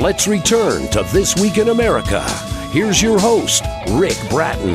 Let's return to This Week in America. Here's your host, Rick Bratton.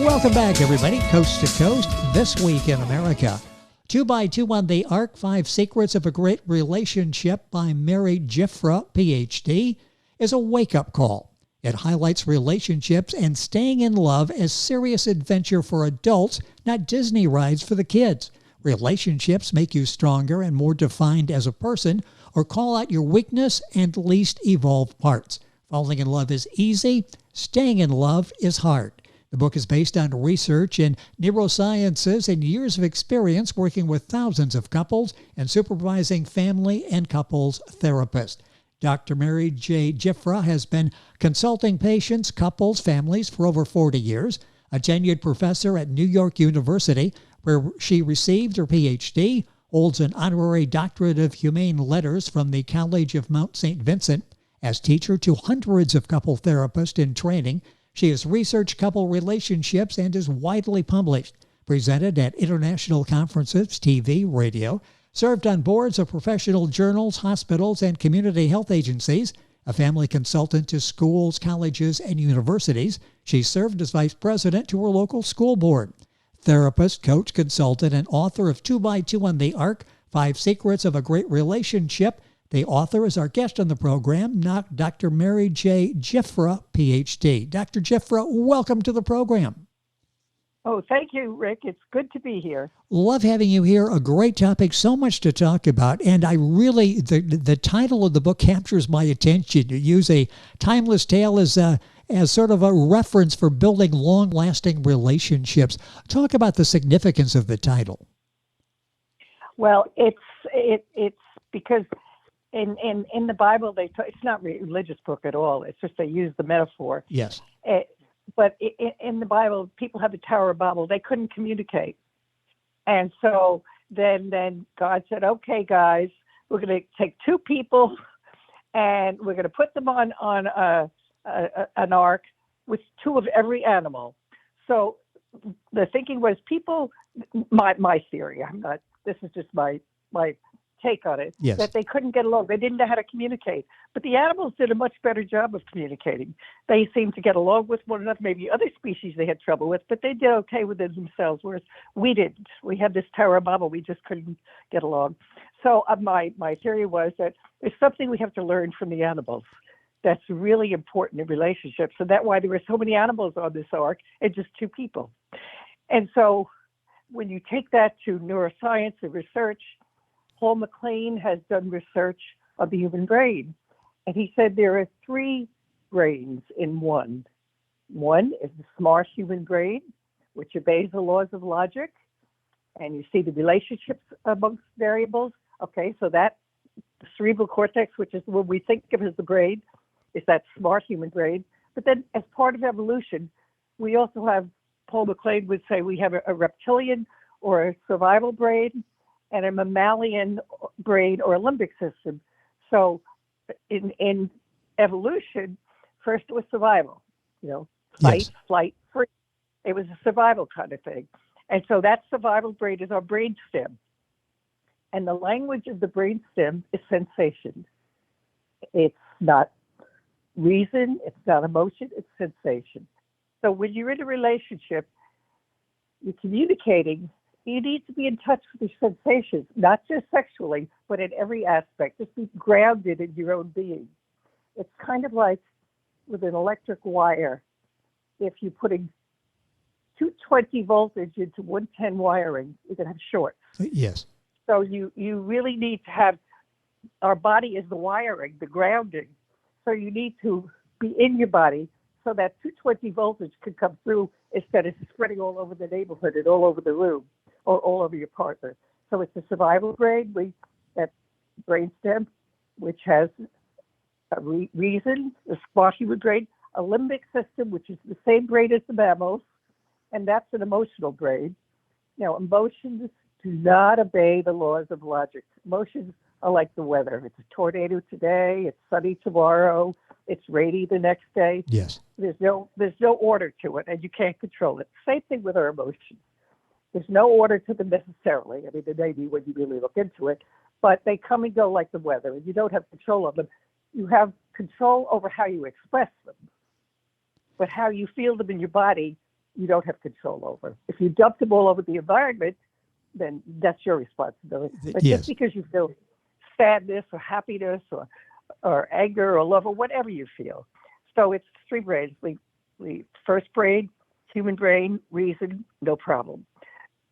Welcome back, everybody. Coast to Coast, This Week in America. 2x2 on the Ark, 5 Secrets of a Great Relationship by Mary Giuffra, PhD, is a wake-up call. It highlights relationships and staying in love as serious adventure for adults, not Disney rides for the kids. Relationships make you stronger and more defined as a person, or call out your weakness and least evolved parts. Falling in love is easy. Staying in love is hard. The book is based on research in neurosciences and years of experience working with thousands of couples and supervising family and couples therapists. Dr. Mary J. Giuffra has been consulting patients, couples, families for over 40 years, a tenured professor at New York University, where she received her PhD, holds an honorary doctorate of humane letters from the College of Mount St. Vincent. As teacher to hundreds of couple therapists in training, she has researched couple relationships and is widely published, presented at international conferences, TV, radio, served on boards of professional journals, hospitals, and community health agencies, a family consultant to schools, colleges, and universities. She served as vice president to her local school board. Therapist, coach, consultant, and author of 2x2 on the Ark, 5 Secrets of a Great Relationship. The author is our guest on the program, Dr. Mary J. Giuffra, PhD. Dr. Giuffra, welcome to the program. Oh, thank you, Rick. It's good to be here. Love having you here. A great topic, so much to talk about. And I really, the title of the book captures my attention. You use a timeless tale as sort of a reference for building long-lasting relationships. Talk about the significance of the title. Well, it's because in the Bible, it's not a religious book at all. It's just they use the metaphor. Yes. But in the Bible, people have the Tower of Babel. They couldn't communicate. And so then God said, okay, guys, we're going to take 2 people and we're going to put them on an ark with 2 of every animal. So the thinking was people, my theory, this is just my take on it, yes, that they couldn't get along. They didn't know how to communicate. But the animals did a much better job of communicating. They seemed to get along with one another. Maybe other species they had trouble with, but they did okay with it themselves, whereas we didn't. We had this Tower of Babel. We just couldn't get along. So my theory was that there's something we have to learn from the animals that's really important in relationships. So that's why there were so many animals on this ark and just 2 people. And so when you take that to neuroscience and research, Paul MacLean has done research of the human brain. And he said there are 3 brains in one. One is the smart human brain, which obeys the laws of logic. And you see the relationships amongst variables. Okay, so that the cerebral cortex, which is what we think of as the brain, is that smart human brain. But then as part of evolution, we also have, Paul MacLean would say, we have a reptilian or a survival brain and a mammalian brain or a limbic system. So in evolution, first it was survival, fight, yes, flight, free. It was a survival kind of thing. And so that survival brain is our brain stem. And the language of the brain stem is sensation. It's not reason, it's not emotion, it's sensation. So when you're in a relationship, you're communicating, you need to be in touch with your sensations, not just sexually, but in every aspect. Just be grounded in your own being. It's kind of like with an electric wire. If you're putting 220 voltage into 110 wiring, you're going to have shorts. yes. So you really need to have, our body is the wiring, the grounding. So you need to be in your body so that 220 voltage can come through instead of spreading all over the neighborhood and all over the room or all over your partner. So it's a survival brain, that brainstem, which has a reason, the smart human brain, a limbic system, which is the same brain as the mammals, and that's an emotional brain. Now, emotions do not obey the laws of logic. Emotions are like the weather. It's a tornado today, it's sunny tomorrow, it's rainy the next day. Yes. There's no order to it, and you can't control it. Same thing with our emotions. There's no order to them necessarily. I mean, there may be when you really look into it, but they come and go like the weather, and you don't have control of them. You have control over how you express them, but how you feel them in your body, you don't have control over. If you dump them all over the environment, then that's your responsibility. But just because you feel sadness or happiness or anger or love or whatever you feel. So it's three brains. The first brain, human brain, reason, no problem.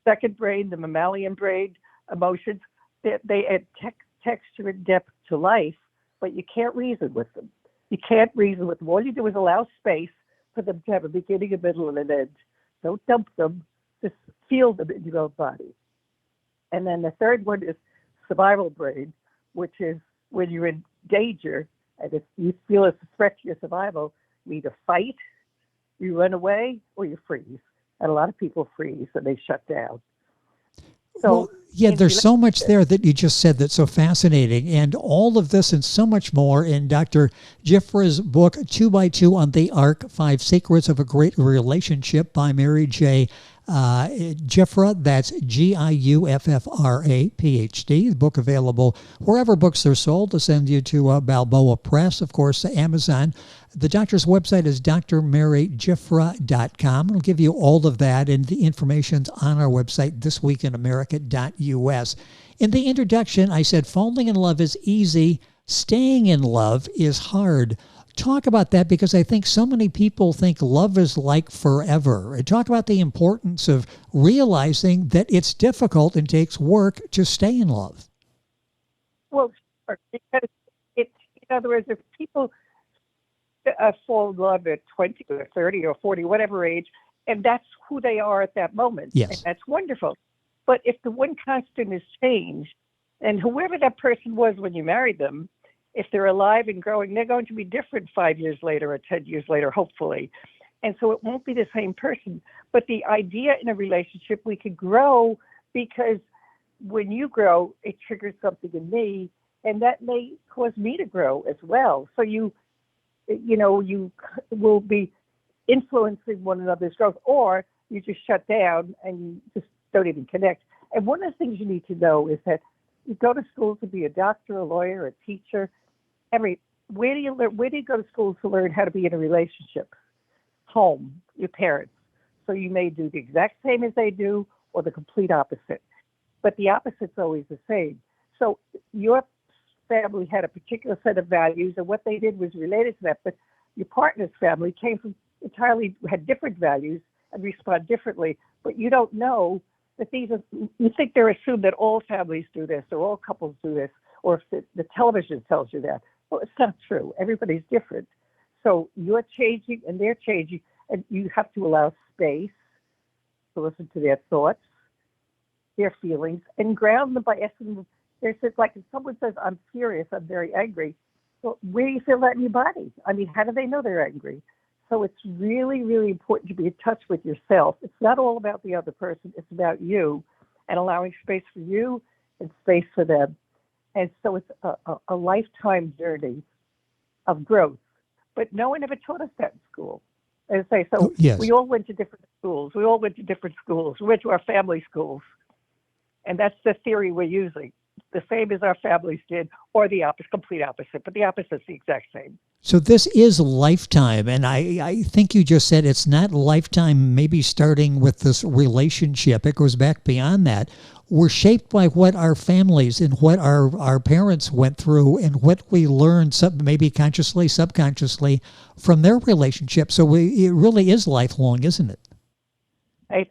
Second brain, the mammalian brain, emotions, they add texture and depth to life, but you can't reason with them. You can't reason with them. All you do is allow space for them to have a beginning, a middle, and an end. Don't dump them. Just feel them in your own body. And then the third one is survival brain, which is when you're in danger and if you feel it's a threat to your survival, you either fight, you run away, or you freeze. And a lot of people freeze and they shut down. So, there's so much there that you just said that's so fascinating. And all of this and so much more in Dr. Giuffra's book, 2x2 on the Arc, 5 Secrets of a Great Relationship by Mary J. Giuffra. That's Giuffra, PhD. The book available wherever books are sold. To send you to Balboa Press, of course, Amazon. The doctor's website is drmarygiuffra.com. It'll give you all of that, and the information's on our website, thisweekinamerica.us. In the introduction, I said falling in love is easy, staying in love is hard. Talk about that, because I think so many people think love is like forever. And talk about the importance of realizing that it's difficult and takes work to stay in love. Well, sure, because in other words, if people fall in love at 20 or 30 or 40, whatever age, and that's who they are at that moment. Yes. And that's wonderful. But if the one constant is change, and whoever that person was when you married them, if they're alive and growing, they're going to be different 5 years later or 10 years later, hopefully. And so it won't be the same person. But the idea in a relationship, we could grow, because when you grow, it triggers something in me, and that may cause me to grow as well. So you will be influencing one another's growth, or you just shut down and you just don't even connect. And one of the things you need to know is that you go to school to be a doctor, a lawyer, a teacher. Where do you go to school to learn how to be in a relationship? Home, your parents. So you may do the exact same as they do, or the complete opposite. But the opposite's always the same. So your family had a particular set of values, and what they did was related to that. But your partner's family had different values and respond differently. But you don't know that you think they're assumed that all families do this, or all couples do this, or if the television tells you that. Well, it's not true. Everybody's different. So you're changing and they're changing, and you have to allow space to listen to their thoughts, their feelings, and ground them by asking them. There's like if someone says, "I'm furious, I'm very angry," well, where do you feel that in your body? I mean, how do they know they're angry? So it's really, really important to be in touch with yourself. It's not all about the other person. It's about you, and allowing space for you and space for them. And so it's a lifetime journey of growth. But no one ever taught us that in school. As I say, so yes. We all went to different schools. We went to our family schools. And that's the theory we're using. The same as our families did, or the complete opposite. But the opposite's the exact same. So this is lifetime, and I think you just said it's not lifetime maybe starting with this relationship. It goes back beyond that. We're shaped by what our families and what our parents went through and what we learned, maybe consciously, subconsciously, from their relationship. So it really is lifelong, isn't it?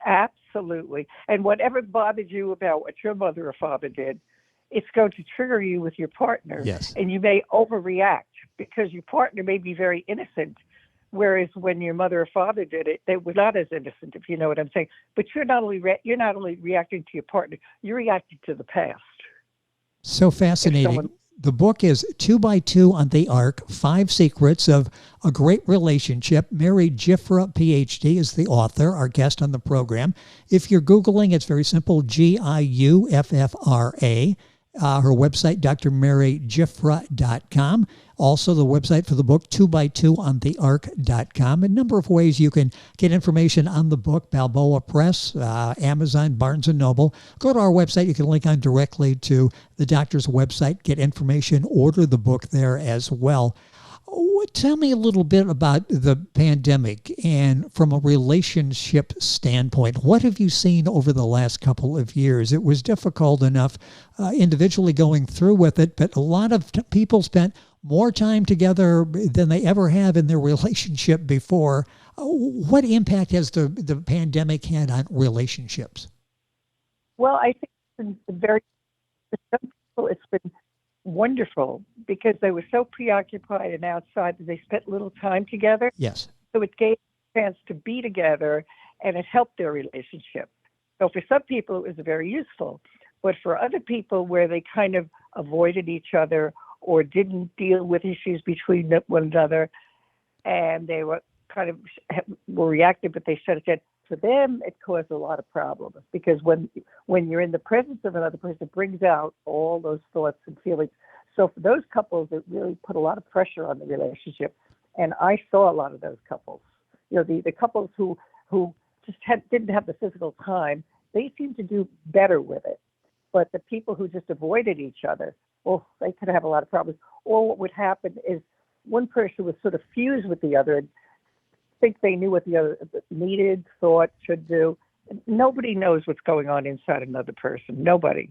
Absolutely. And whatever bothered you about what your mother or father did, it's going to trigger you with your partner. Yes. And you may overreact because your partner may be very innocent, whereas when your mother or father did it, they were not as innocent, if you know what I'm saying. But you're not only reacting to your partner, you're reacting to the past. So fascinating. The book is 2x2 on the Arc, 5 Secrets of a Great Relationship. Mary Giuffra, PhD, is the author, our guest on the program. If you're Googling, it's very simple, Giuffra. Her website, drmarygiuffra.com. Also, the website for the book, 2x2ontheark.com. A number of ways you can get information on the book, Balboa Press, Amazon, Barnes & Noble. Go to our website. You can link on directly to the doctor's website, get information, order the book there as well. Tell me a little bit about the pandemic and from a relationship standpoint. What have you seen over the last couple of years? It was difficult enough individually going through with it, but a lot of people spent more time together than they ever have in their relationship before. What impact has the pandemic had on relationships? Well, I think it's been for some people, it's been wonderful because they were so preoccupied and outside that they spent little time together. Yes. So it gave them a chance to be together and it helped their relationship. So for some people, it was very useful. But for other people where they kind of avoided each other or didn't deal with issues between one another and they were kind of were reactive, but they shut it down. For them, it caused a lot of problems because when you're in the presence of another person, it brings out all those thoughts and feelings. So for those couples, it really put a lot of pressure on the relationship. And I saw a lot of those couples. You know, the couples who just didn't have the physical time, they seemed to do better with it. But the people who just avoided each other, well, they could have a lot of problems. Or what would happen is one person would sort of fuse with the other and think they knew what the other needed, thought, should do. Nobody knows what's going on inside another person. Nobody.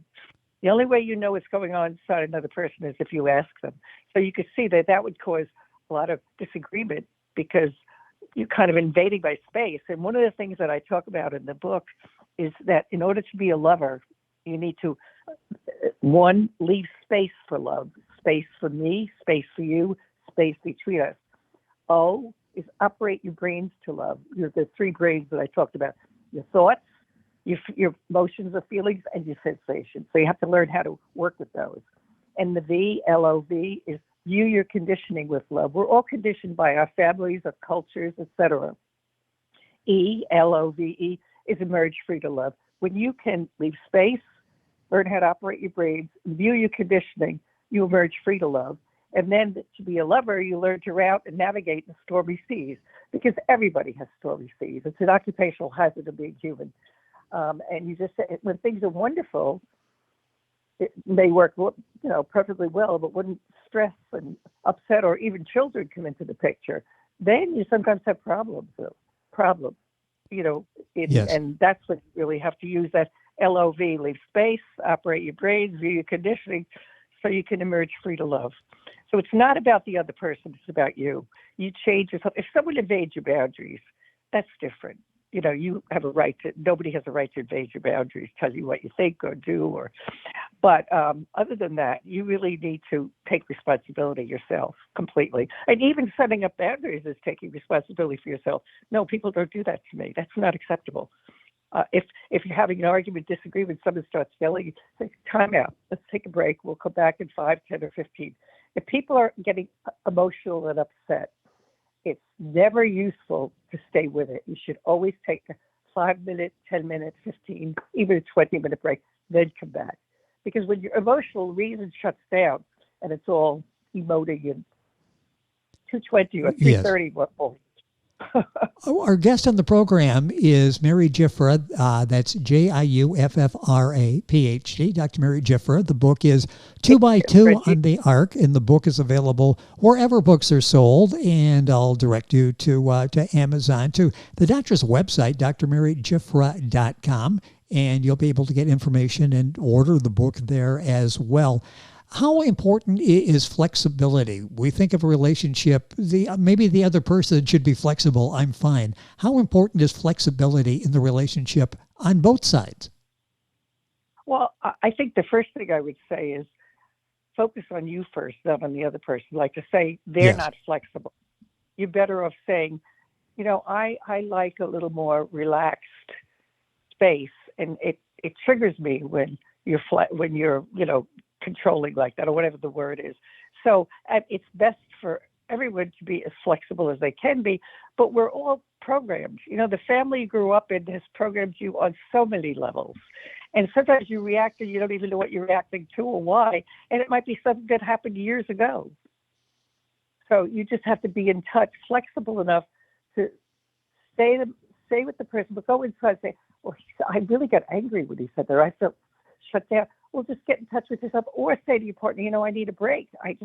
The only way you know what's going on inside another person is if you ask them. So you could see that would cause a lot of disagreement because you're kind of invading my space. And one of the things that I talk about in the book is that in order to be a lover, you need to, one, leave space for love, space for me, space for you, space between us. O is operate your brains to love. The three brains that I talked about, your thoughts, your emotions or feelings, and your sensations. So you have to learn how to work with those. And the V, L-O-V, is view your conditioning with love. We're all conditioned by our families, our cultures, etc. E, L-O-V-E, is emerge free to love. When you can leave space, learn how to operate your brains, view your conditioning, you emerge free to love. And then to be a lover, you learn to route and navigate the stormy seas because everybody has stormy seas. It's an occupational hazard of being human. And you just say, when things are wonderful, it may work, perfectly well, but when stress and upset or even children come into the picture, then you sometimes have problems. Yes. And that's when you really have to use that L-O-V, leave space, operate your brains, view your conditioning, so you can emerge free to love. So it's not about the other person, it's about you. You change yourself. If someone invades your boundaries, that's different. You have a right to, nobody has a right to invade your boundaries, tell you what you think or do, but other than that, you really need to take responsibility yourself completely. And even setting up boundaries is taking responsibility for yourself. No, people don't do that to me. That's not acceptable. If you're having an argument, disagreement, someone starts yelling, say, time out, let's take a break. We'll come back in 5, 10, or 15. If people are getting emotional and upset, it's never useful to stay with it. You should always take a 5-minute, 10-minute, 15, even a 20-minute break, then come back. Because when your emotional reason shuts down and it's all emoting in 2:20 or 3:30, well, Our guest on the program is Mary Giuffra. That's Giuffra, PhD, Dr. Mary Giuffra. The book is 2x2 on the Ark, and the book is available wherever books are sold. And I'll direct you to Amazon, to the doctor's website, drmarygiuffra.com, and you'll be able to get information and order the book there as well. How important is flexibility? We think of a relationship, maybe the other person should be flexible, I'm fine. How important is flexibility in the relationship on both sides? Well, I think the first thing I would say is focus on you first, not on the other person. Like to say they're not flexible. You're better off saying, I like a little more relaxed space, and it triggers me when you're controlling like that, or whatever the word is. So it's best for everyone to be as flexible as they can be, but we're all programmed. The family you grew up in has programmed you on so many levels. And sometimes you react and you don't even know what you're reacting to or why. And it might be something that happened years ago. So you just have to be in touch, flexible enough to stay with the person, but go inside and say, well, I really got angry when he said that. I felt shut down. Well, just get in touch with yourself, or say to your partner, I need a break. I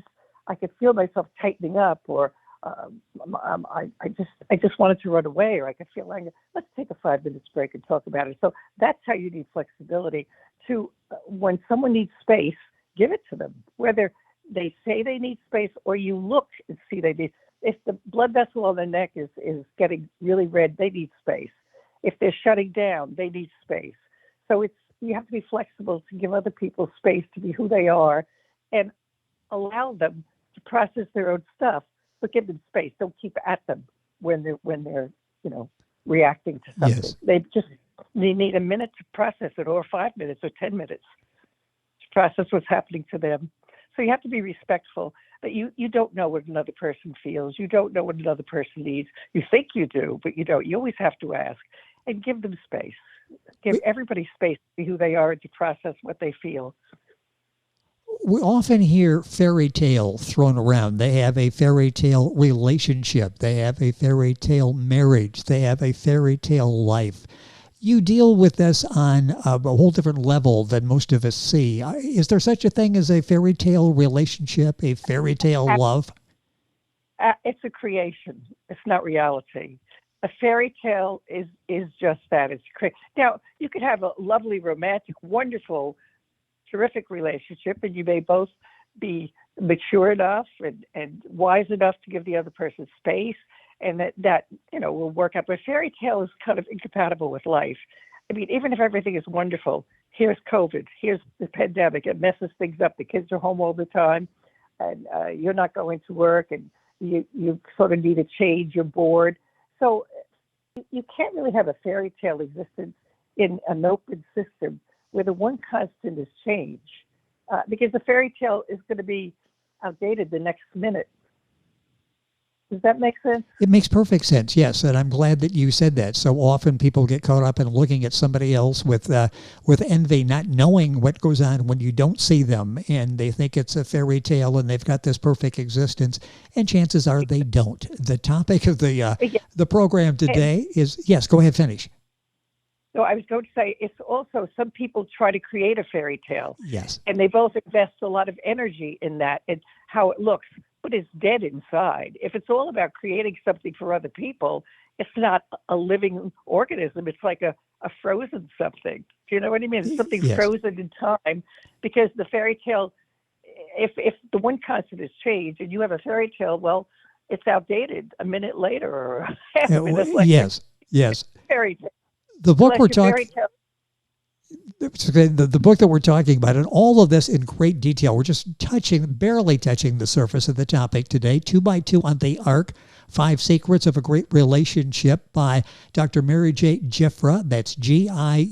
could feel myself tightening up, or I just wanted to run away, or I could feel anger. Let's take a 5 minutes break and talk about it. So that's how you need flexibility to, when someone needs space, give it to them, whether they say they need space or you look and see they need. If the blood vessel on the neck is getting really red, they need space. If they're shutting down, they need space. So you have to be flexible to give other people space to be who they are and allow them to process their own stuff, but give them space. Don't keep at them when they're reacting to something. Yes. They need a minute to process it, or 5 minutes, or 10 minutes to process what's happening to them. So you have to be respectful, but you don't know what another person feels. You don't know what another person needs. You think you do, but you don't. You always have to ask and give them space. Give everybody space to be who they are and to process what they feel. We often hear fairy tale thrown around. They have a fairy tale relationship. They have a fairy tale marriage. They have a fairy tale life. You deal with this on a whole different level than most of us see. Is there such a thing as a fairy tale relationship, a fairy tale love? It's a creation. It's not reality. A fairy tale is just that. Now, you could have a lovely, romantic, wonderful, terrific relationship, and you may both be mature enough and wise enough to give the other person space, and that will work out. But fairy tale is kind of incompatible with life. I mean, even if everything is wonderful, here's COVID, here's the pandemic, it messes things up. The kids are home all the time, and you're not going to work, and you sort of need a change, you're bored. So you can't really have a fairy tale existence in an open system where the one constant is change, because the fairy tale is going to be outdated the next minute. Does that make sense? It makes perfect sense, yes, and I'm glad that you said that. So often people get caught up in looking at somebody else with envy, not knowing what goes on when you don't see them, and they think it's a fairy tale and they've got this perfect existence, and chances are they don't. The topic of the program today is, yes, go ahead, finish. So I was going to say, it's also, some people try to create a fairy tale. Yes. And they both invest a lot of energy in that and how it looks, but it's dead inside. If it's all about creating something for other people, it's not a living organism. It's like a frozen something. Do you know what I mean? It's something frozen in time, because the fairy tale, if the one constant is change and you have a fairy tale, well, it's outdated a minute later or half a minute later. Yes. Fairy tale. The book we're talking the book that we're talking about, and all of this in great detail. We're just barely touching the surface of the topic today. 2 by 2 on the Ark, 5 Secrets of a Great Relationship by Dr. Mary J. Giuffra. That's Giuffra.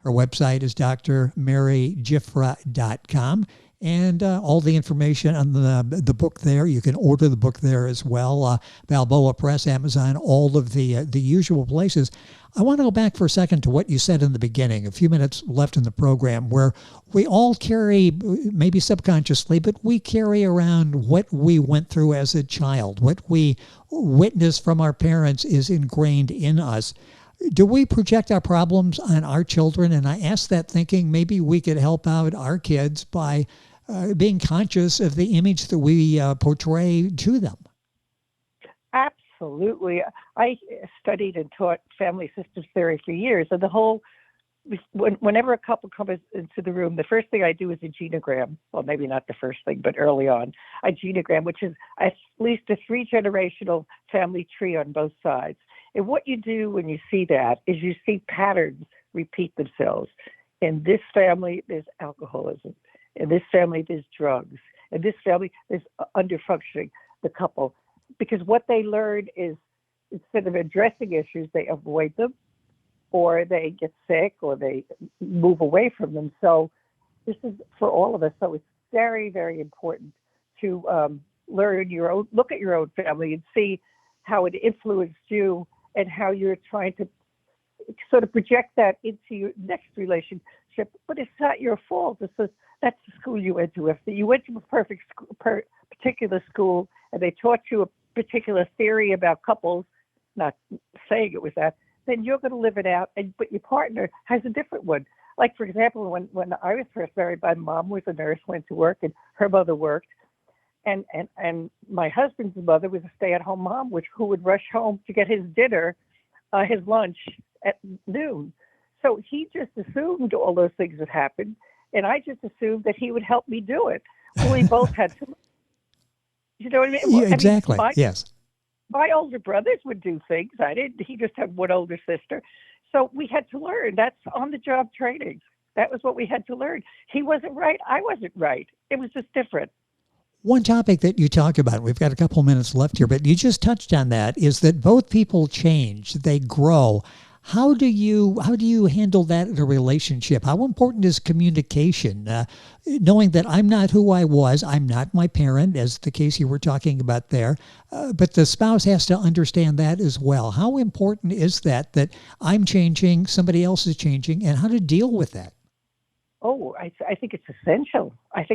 Her website is drmarygiuffra.com. And all the information on the book there. You can order the book there as well. Balboa Press, Amazon, all of the usual places. I want to go back for a second to what you said in the beginning, a few minutes left in the program, where we all carry, maybe subconsciously, but we carry around what we went through as a child. What we witnessed from our parents is ingrained in us. Do we project our problems on our children? And I ask that thinking maybe we could help out our kids by being conscious of the image that we portray to them. Absolutely. I studied and taught family systems theory for years, and whenever a couple comes into the room, the first thing I do is a genogram. Well, maybe not the first thing, but early on, a genogram, which is at least a 3-generational family tree on both sides. And what you do when you see that is you see patterns repeat themselves. In this family, there's alcoholism. In this family, there's drugs. In this family, there's underfunctioning, the couple. Because what they learn is, instead of addressing issues, they avoid them, or they get sick, or they move away from them. So this is for all of us. So it's very, very important to look at your own family and see how it influenced you and how you're trying to sort of project that into your next relationship, but it's not your fault. It's just, that's the school you went to. If you went to a particular school and they taught you a particular theory about couples, not saying it was that, then you're going to live it out, but your partner has a different one. Like, for example, when I was first married, my mom was a nurse, went to work, and her mother worked. And my husband's mother was a stay-at-home mom, who would rush home to get his dinner, his lunch at noon. So he just assumed all those things would happen, and I just assumed that he would help me do it. Well, we both had to. You know what I mean? Yeah, exactly. Yes. My older brothers would do things. I didn't. He just had one older sister. So we had to learn. That's on-the-job training. That was what we had to learn. He wasn't right. I wasn't right. It was just different. One topic that you talk about, we've got a couple minutes left here, but you just touched on that, is that both people change, they grow. How do you handle that in a relationship? How important is communication? Knowing that I'm not who I was, I'm not my parent, as the case you were talking about there, but the spouse has to understand that as well. How important is that I'm changing, somebody else is changing, and how to deal with that? Oh, I think it's essential. I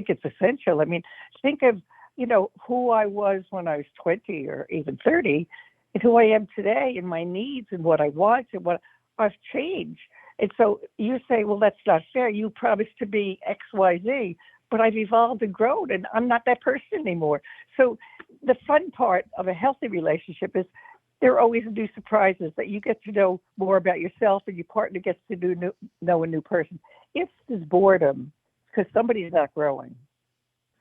mean, think of, who I was when I was 20 or even 30 and who I am today and my needs and what I want and what I've changed. And so you say, well, that's not fair. You promised to be X, Y, Z, but I've evolved and grown and I'm not that person anymore. So the fun part of a healthy relationship is there are always new surprises that you get to know more about yourself and your partner gets to know a new person. If there's boredom, because somebody's not growing.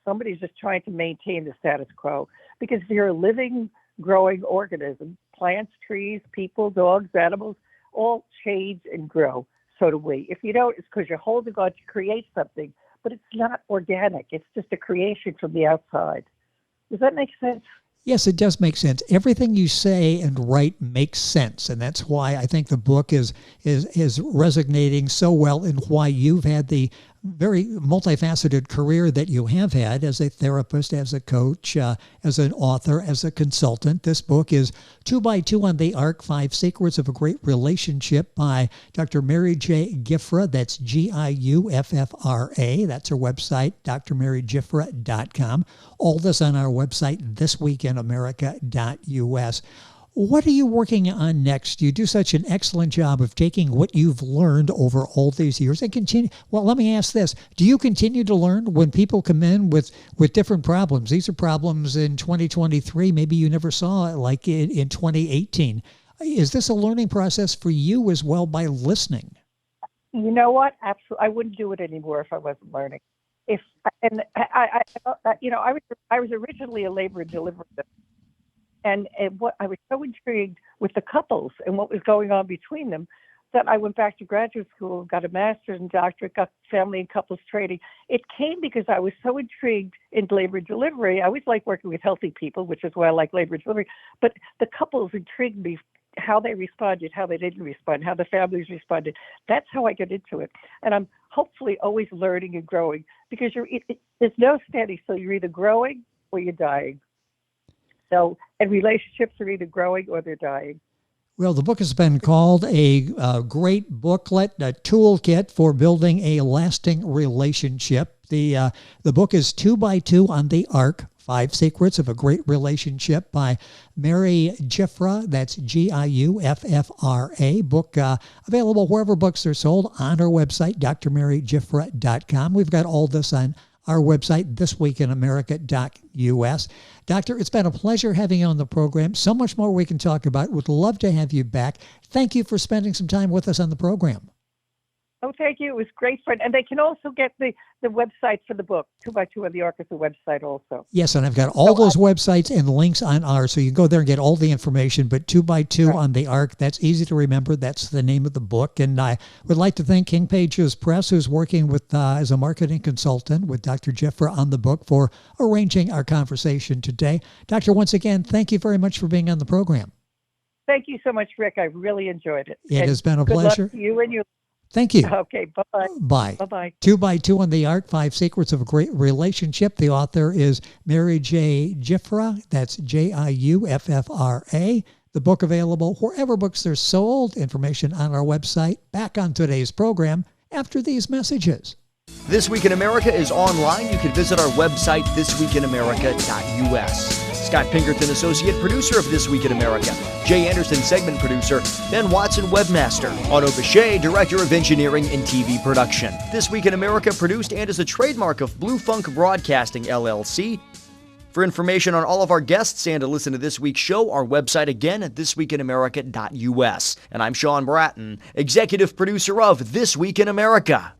Somebody's just trying to maintain the status quo. Because if you're a living, growing organism, plants, trees, people, dogs, animals, all change and grow. So do we. If you don't, it's because you're holding on to create something, but it's not organic. It's just a creation from the outside. Does that make sense? Yes, it does make sense. Everything you say and write makes sense, and that's why I think the book is resonating so well, and why you've had the very multifaceted career that you have had as a therapist, as a coach, as an author, as a consultant. This book is 2x2 on the Arc, 5 Secrets of a Great Relationship by Dr. Mary J. Giuffra. That's Giuffra. That's her website, drmarygiuffra.com. All this on our website, thisweekinamerica.us. What are you working on next? You do such an excellent job of taking what you've learned over all these years and continue. Well, let me ask this. Do you continue to learn when people come in with different problems? These are problems in 2023. Maybe you never saw like in 2018. Is this a learning process for you as well by listening? You know what? Absolutely. I wouldn't do it anymore if I wasn't learning. I was originally a labor and delivery nurse. And what I was so intrigued with the couples and what was going on between them that I went back to graduate school, got a master's and doctorate, got family and couples training. It came because I was so intrigued in labor and delivery. I always like working with healthy people, which is why I like labor and delivery. But the couples intrigued me, how they responded, how they didn't respond, how the families responded. That's how I get into it. And I'm hopefully always learning and growing because there's no standing still. You're either growing or you're dying. So, and relationships are either growing or they're dying. Well, the book has been called a great booklet, a toolkit for building a lasting relationship. The book is 2x2 on the Arc, 5 Secrets of a Great Relationship by Mary Giuffra. That's Giuffra. Book available wherever books are sold, on our website, drmarygiuffra.com. We've got all this on our website, thisweekinamerica.us. Doctor, it's been a pleasure having you on the program. So much more we can talk about. Would love to have you back. Thank you for spending some time with us on the program. Oh, thank you. It was great fun. And they can also get the website for the book, 2x2 on the Arc is the website also. Yes, and I've got all those websites and links on ours, so you can go there and get all the information. But 2x2 on the Arc, that's easy to remember. That's the name of the book. And I would like to thank King Pages Press, who's working with as a marketing consultant with Dr. Giuffra on the book, for arranging our conversation today. Doctor, once again, thank you very much for being on the program. Thank you so much, Rick. I really enjoyed it. It has been a pleasure. Good luck to you and your. Thank you. Okay, bye-bye. Bye. Bye-bye. 2x2 on the Arc, 5 Secrets of a Great Relationship. The author is Mary J. Giuffra. That's Giuffra. The book available wherever books are sold. Information on our website. Back on today's program after these messages. This Week in America is online. You can visit our website, thisweekinamerica.us. Scott Pinkerton, associate producer of This Week in America. Jay Anderson, segment producer. Ben Watson, webmaster. Otto Bechet, director of engineering and TV production. This Week in America produced and is a trademark of Blue Funk Broadcasting, LLC. For information on all of our guests and to listen to this week's show, our website again at thisweekinamerica.us. And I'm Sean Bratton, executive producer of This Week in America.